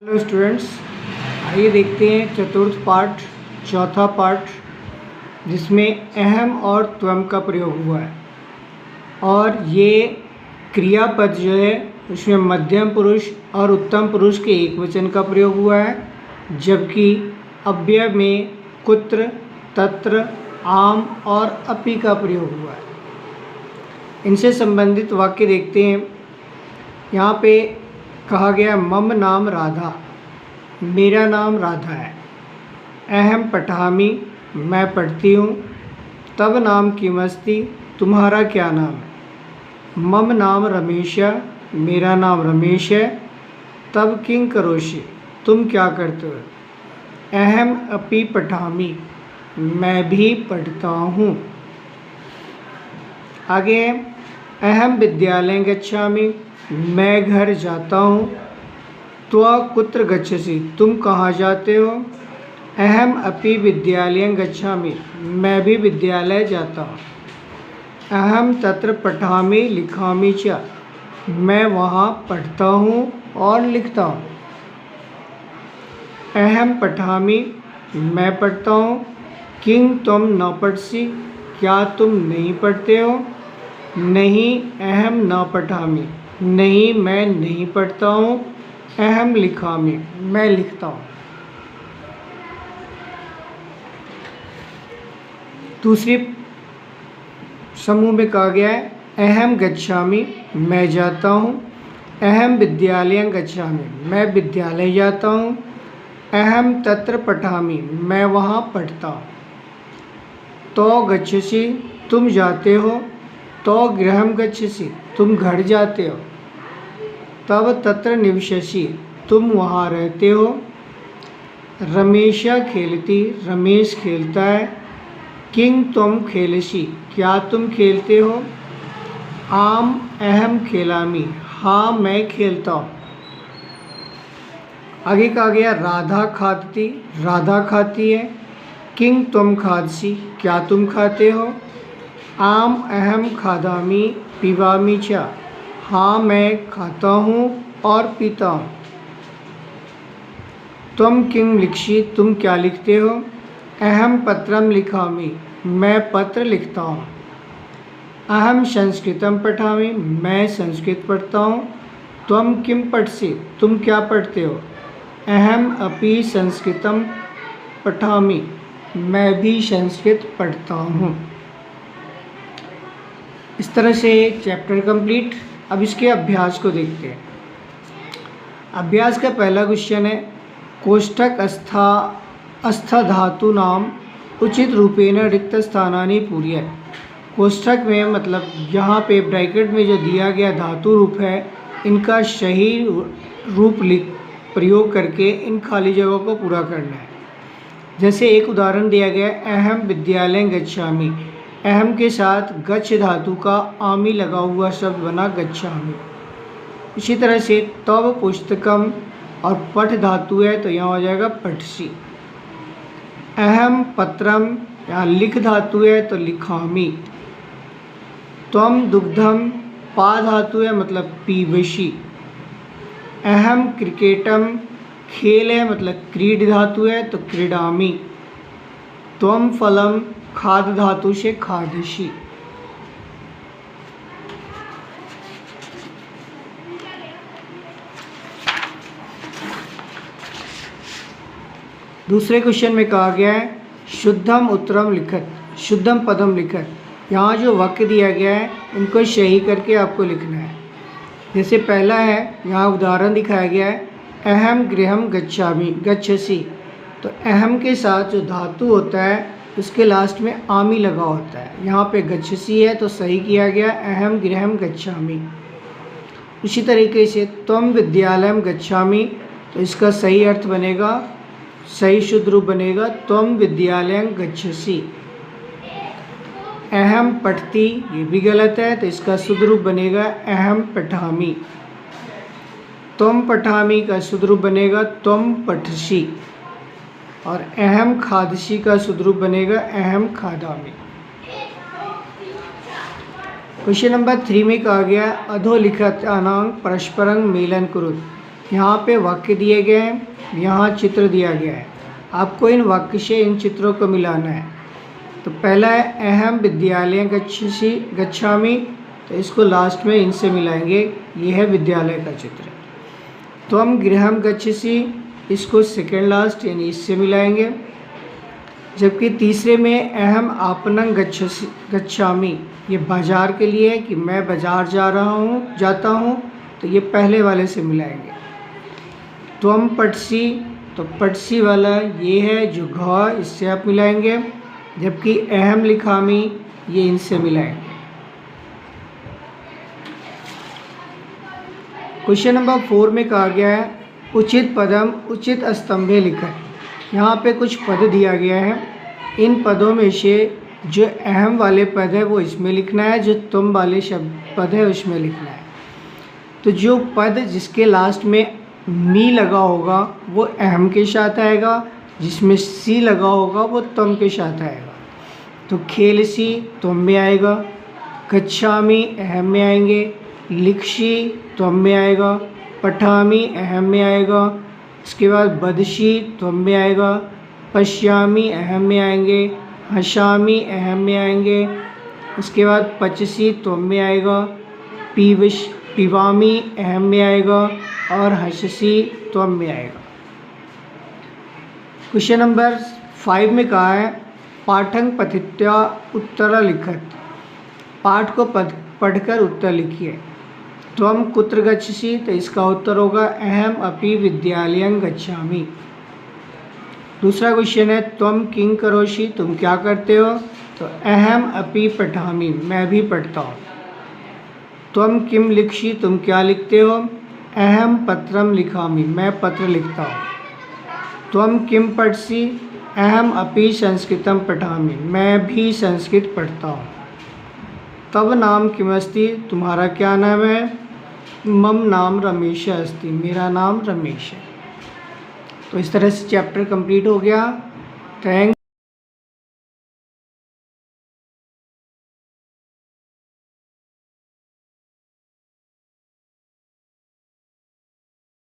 Hello students, आइए देखते हैं चतुर्थ पाठ, चौथा पाठ, जिसमें अहम और त्वम का प्रयोग हुआ है। और ये क्रियापद जो है उसमें मध्यम पुरुष और उत्तम पुरुष के एक वचन का प्रयोग हुआ है, जबकि अव्यय में कुत्र, तत्र, आम और अपि का प्रयोग हुआ है। इनसे संबंधित वाक्य देखते हैं। यहाँ पे कहा गया मम नाम राधा, मेरा नाम राधा है। अहम पठामि, मैं पढ़ती हूँ। तब नाम किमस्ति, तुम्हारा क्या नाम है। मम नाम रमेश, मेरा नाम रमेश है। तब किं करोषि, तुम क्या करते हो। अहम अपि पठामि, मैं भी पढ़ता हूँ। आगे अहम विद्यालय गच्छामि, मैं घर जाता हूँ। त्वा कुत्र गच्छसि, तुम कहाँ जाते हो। अहम अपि विद्यालयं गच्छामि, मैं भी विद्यालय जाता हूँ। अहम तत्र पठामि लिखामि च, मैं वहाँ पढ़ता हूँ और लिखता हूँ। अहम पठामि, मैं पढ़ता हूँ। किं त्वं न पठसि, क्या तुम नहीं पढ़ते हो। नहीं अहम न पठामि, नहीं मैं नहीं पढ़ता हूँ। अहम लिखामि, मैं लिखता हूँ। दूसरी समूह में कहा गया है अहम गच्छामि, मैं जाता हूँ। अहम विद्यालयं गच्छामि, मैं विद्यालय जाता हूँ। अहम तत्र पठामि, मैं वहाँ पढ़ता हूँ। तो गच्छसि, तुम जाते हो। तो गृहं गच्छसि, तुम घर जाते हो। तब तत्र निवससि, तुम वहाँ रहते हो। रमेशा खेलती, रमेश खेलता है। किं त्वं खेलसि, क्या तुम खेलते हो। आम अहम खेलामि, हाँ मैं खेलता हूँ। आगे कहा गया राधा खादती, राधा खाती है। किं त्वं खादसि, क्या तुम खाते हो। आम अहम खादामि पिबामि च, हाँ मैं खाता हूँ और पीता हूँ। त्वं किं लिखसि, तुम क्या लिखते हो। अहम पत्रं लिखामि, मैं पत्र लिखता हूँ। अहम संस्कृतं पठामि, मैं संस्कृत पढ़ता हूँ। त्वं किं पठसि, तुम क्या पढ़ते हो। अहम अपि संस्कृतं पठामि, मैं भी संस्कृत पढ़ता हूँ। इस तरह से चैप्टर कंप्लीट। अब इसके अभ्यास को देखते हैं। अभ्यास का पहला क्वेश्चन है कोष्ठक अस्थ धातु नाम उचित रूपेण रिक्त स्थानानि पूर्य। कोष्ठक में मतलब यहाँ पे ब्रैकेट में जो दिया गया धातु रूप है, इनका सही रूप प्रयोग करके इन खाली जगहों को पूरा करना है। जैसे एक उदाहरण दिया गया है अहम विद्यालय गच्छामि, अहम के साथ गच्छ धातु का आमी लगा हुआ शब्द बना गच्छामि। इसी तरह से तव पुस्तकम और पठ धातु है तो यहाँ हो जाएगा पठसी। अहम पत्रम, यहाँ लिख धातु है तो लिखामि। त्वम दुग्धम, पा धातु है मतलब पीबसी। अहम क्रिकेटम, खेल है मतलब क्रीड धातु है तो क्रीडामि। त्वम फलम, खाद धातु से खादसी। दूसरे क्वेश्चन में कहा गया है शुद्धम उत्तरम लिखत, शुद्धम पदम लिखत। यहाँ जो वाक्य दिया गया है इनको सही करके आपको लिखना है। जैसे पहला है, यहाँ उदाहरण दिखाया गया है अहम गृहम गच्छामि गच्छसि, तो अहम के साथ जो धातु होता है उसके लास्ट में आमी लगा होता है। यहाँ पे गच्छसि है तो सही किया गया अहम गृहम गच्छामि। इसी तरीके से त्वम विद्यालयम गच्छामि, तो इसका सही अर्थ बनेगा, सही शुद्ध रूप बनेगा त्वम विद्यालयं गच्छसि। अहम पठती, ये भी गलत है तो इसका शुद्ध रूप बनेगा अहम पठामि। त्वम पठामि का शुद्ध रूप बनेगा त्वम पठसि। और अहम खादसी का शुद्ध रूप बनेगा अहम खादामि। क्वेश्चन नंबर 3 में कहा गया अधोलिखितानां परस्परं मेलन कुरुत। यहाँ पे वाक्य दिए गए हैं, यहाँ चित्र दिया गया है। आपको इन वाक्य से इन चित्रों को मिलाना है। तो पहला है अहम विद्यालय गच्छामि, तो इसको लास्ट में इनसे मिलाएंगे। ये है विद्यालय का चित्र। त्वम गृहम गच्छसि, इसको सेकेंड लास्ट यानी इससे मिलाएंगे। जबकि तीसरे में अहम आपनं गच्छामि, ये बाज़ार के लिए है कि मैं बाज़ार जाता हूँ, तो ये पहले वाले से मिलाएंगे। त्वम पठसि, तो पठसि वाला ये है जो घ, इससे आप मिलाएंगे। जबकि अहम लिखामि, ये इनसे मिलाएंगे। क्वेश्चन नंबर 4 में कहा गया है उचित पदम उचित स्तंभे लिखा है। यहाँ पे कुछ पद दिया गया है। इन पदों में से जो अहम वाले पद है वो इसमें लिखना है, जो तुम वाले शब्द पद है उसमें लिखना है। तो जो पद जिसके लास्ट में मी लगा होगा वो अहम के साथ आएगा, जिसमें सी लगा होगा वो तुम के साथ आएगा। तो खेलसी तुम में आएगा, गच्छामि अहम में आएंगे, लिखशी तुम में आएगा, पठामि अहम में आएगा। इसके बाद बदशी तुम में आएगा, पश्यामि अहम में आएंगे, हशामि अहम में आएंगे। उसके बाद पचसी तुम में आएगा, पिवामी अहम में आएगा और हससी तुम में आएगा। क्वेश्चन नंबर 5 में कहा है पाठं पठित्वा उत्तर लिखत, पाठ को पढ़कर उत्तर लिखिए। त्वम कुत्र गच्छसि, तो इसका उत्तर होगा अहम अपि विद्यालयं गच्छामि। दूसरा क्वेश्चन है त्वम किं करोषि, तुम क्या करते हो, तो अहम अपि पठामि, मैं भी पढ़ता हूँ। त्वम किम लिखसि, तुम क्या लिखते हो, अहम पत्रम लिखामि, मैं पत्र लिखता हूँ। त्वम किम पठसि, अहम अपि संस्कृतं पठामि, मैं भी संस्कृत पढ़ता हूँ। तव नाम किमस्ति, तुम्हारा क्या नाम है, मम नाम रमेश अस्ति, मेरा नाम रमेश है। तो इस तरह से चैप्टर कंप्लीट हो गया। थैंक